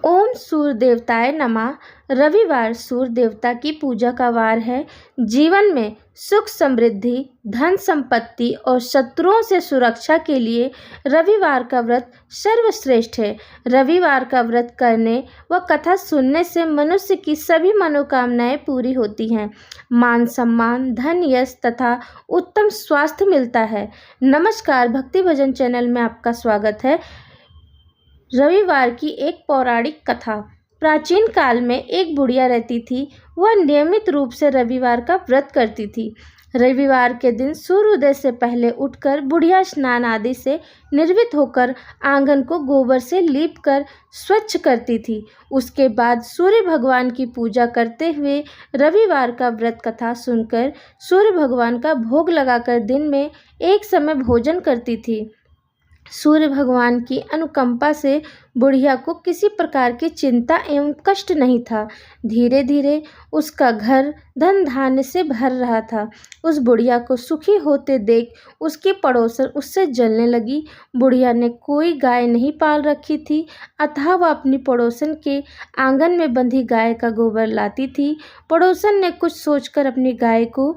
ओम सूर्य देवताय नमः। रविवार सूर्य देवता की पूजा का वार है। जीवन में सुख समृद्धि, धन संपत्ति और शत्रुओं से सुरक्षा के लिए रविवार का व्रत सर्वश्रेष्ठ है। रविवार का व्रत करने व कथा सुनने से मनुष्य की सभी मनोकामनाएं पूरी होती हैं। मान सम्मान, धन, यश तथा उत्तम स्वास्थ्य मिलता है। नमस्कार, भक्ति भजन चैनल में आपका स्वागत है। रविवार की एक पौराणिक कथा। प्राचीन काल में एक बुढ़िया रहती थी। वह नियमित रूप से रविवार का व्रत करती थी। रविवार के दिन सूर्योदय से पहले उठकर बुढ़िया स्नान आदि से निर्वृत्त होकर आंगन को गोबर से लीपकर स्वच्छ करती थी। उसके बाद सूर्य भगवान की पूजा करते हुए रविवार का व्रत कथा सुनकर सूर्य भगवान का भोग लगाकर दिन में एक समय भोजन करती थी। सूर्य भगवान की अनुकंपा से बुढ़िया को किसी प्रकार की चिंता एवं कष्ट नहीं था। धीरे धीरे उसका घर धन धान्य से भर रहा था। उस बुढ़िया को सुखी होते देख उसकी पड़ोसन उससे जलने लगी। बुढ़िया ने कोई गाय नहीं पाल रखी थी, अतः वह अपनी पड़ोसन के आंगन में बंधी गाय का गोबर लाती थी। पड़ोसन ने कुछ सोचकर अपनी गाय को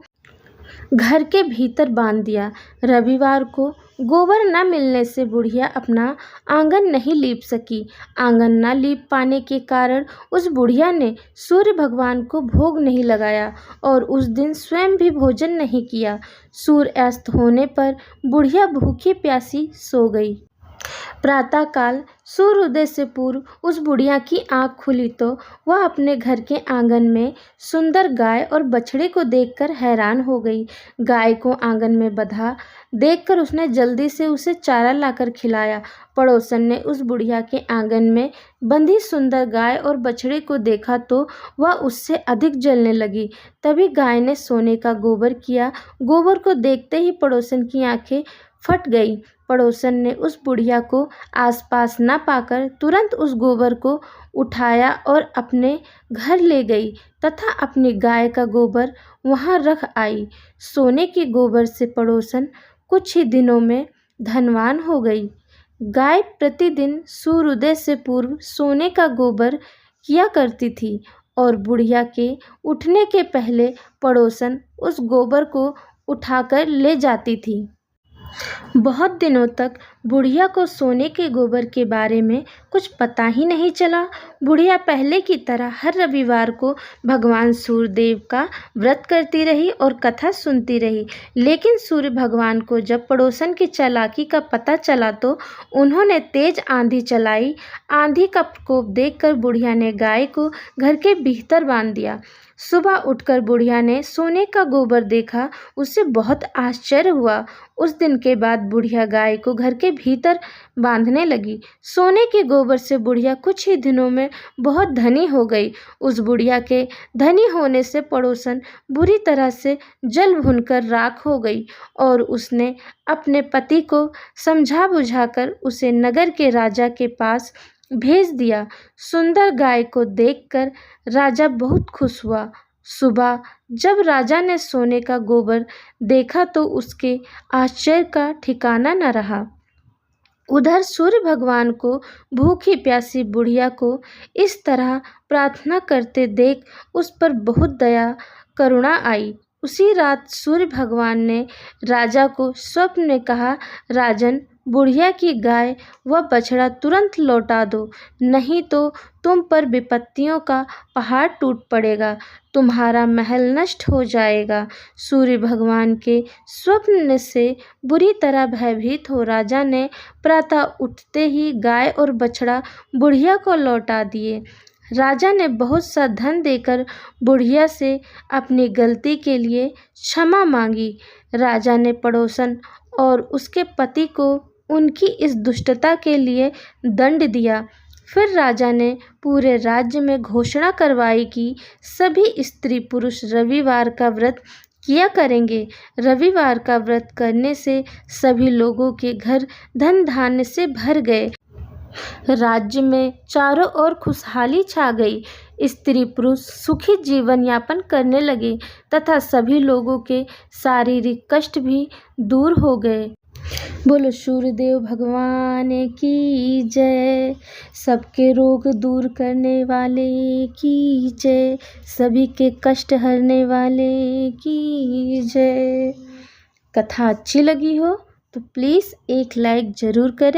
घर के भीतर बांध दिया। रविवार को गोबर न मिलने से बुढ़िया अपना आंगन नहीं लीप सकी। आंगन न लीप पाने के कारण उस बुढ़िया ने सूर्य भगवान को भोग नहीं लगाया और उस दिन स्वयं भी भोजन नहीं किया। सूर्य अस्त होने पर बुढ़िया भूखी प्यासी सो गई। प्रातःकाल सूर्योदय से पूर्व उस बुढ़िया की आंख खुली तो वह अपने घर के आंगन में सुंदर गाय और बछड़े को देखकर हैरान हो गई। गाय को आंगन में बंधा देखकर उसने जल्दी से उसे चारा लाकर खिलाया। पड़ोसन ने उस बुढ़िया के आंगन में बंधी सुंदर गाय और बछड़े को देखा तो वह उससे अधिक जलने लगी। तभी गाय ने सोने का गोबर किया। गोबर को देखते ही पड़ोसन की आंखें फट गई। पड़ोसन ने उस बुढ़िया को आसपास न पाकर तुरंत उस गोबर को उठाया और अपने घर ले गई तथा अपनी गाय का गोबर वहां रख आई। सोने के गोबर से पड़ोसन कुछ ही दिनों में धनवान हो गई। गाय प्रतिदिन सूर्योदय से पूर्व सोने का गोबर किया करती थी और बुढ़िया के उठने के पहले पड़ोसन उस गोबर को उठाकर ले जाती थी। बहुत दिनों तक बुढ़िया को सोने के गोबर के बारे में कुछ पता ही नहीं चला। बुढ़िया पहले की तरह हर रविवार को भगवान सूर्यदेव का व्रत करती रही और कथा सुनती रही। लेकिन सूर्य भगवान को जब पड़ोसन की चालाकी का पता चला तो उन्होंने तेज आंधी चलाई। आंधी का प्रकोप देखकर बुढ़िया ने गाय को घर के भीतर बांध दिया। सुबह उठकर बुढ़िया ने सोने का गोबर देखा। उससे बहुत आश्चर्य हुआ। उस दिन के बाद बुढ़िया गाय को घर के भीतर बांधने लगी। सोने के गोबर से बुढ़िया कुछ ही दिनों में बहुत धनी हो गई। उस बुढ़िया के धनी होने से पड़ोसन बुरी तरह से जल भुनकर राख हो गई और उसने अपने पति को समझा बुझाकर उसे नगर के राजा के पास भेज दिया। सुंदर गाय को देखकर राजा बहुत खुश हुआ। सुबह जब राजा ने सोने का गोबर देखा तो उसके आश्चर्य का ठिकाना न रहा। उधर सूर्य भगवान को भूखी प्यासी बुढ़िया को इस तरह प्रार्थना करते देख उस पर बहुत दया करुणा आई। उसी रात सूर्य भगवान ने राजा को स्वप्न में कहा, राजन, बुढ़िया की गाय व बछड़ा तुरंत लौटा दो, नहीं तो तुम पर विपत्तियों का पहाड़ टूट पड़ेगा, तुम्हारा महल नष्ट हो जाएगा। सूर्य भगवान के स्वप्न से बुरी तरह भयभीत हो राजा ने प्रातः उठते ही गाय और बछड़ा बुढ़िया को लौटा दिए। राजा ने बहुत सा धन देकर बुढ़िया से अपनी गलती के लिए क्षमा मांगी। राजा ने पड़ोसन और उसके पति को उनकी इस दुष्टता के लिए दंड दिया। फिर राजा ने पूरे राज्य में घोषणा करवाई कि सभी स्त्री पुरुष रविवार का व्रत किया करेंगे। रविवार का व्रत करने से सभी लोगों के घर धन धान्य से भर गए। राज्य में चारों ओर खुशहाली छा गई। स्त्री पुरुष सुखी जीवन यापन करने लगे तथा सभी लोगों के शारीरिक कष्ट भी दूर हो गए। बोलो सूर्यदेव भगवान की जय, सबके रोग दूर करने वाले की जय, सभी के कष्ट हरने वाले की जय। कथा अच्छी लगी हो तो प्लीज़ एक लाइक ज़रूर करें।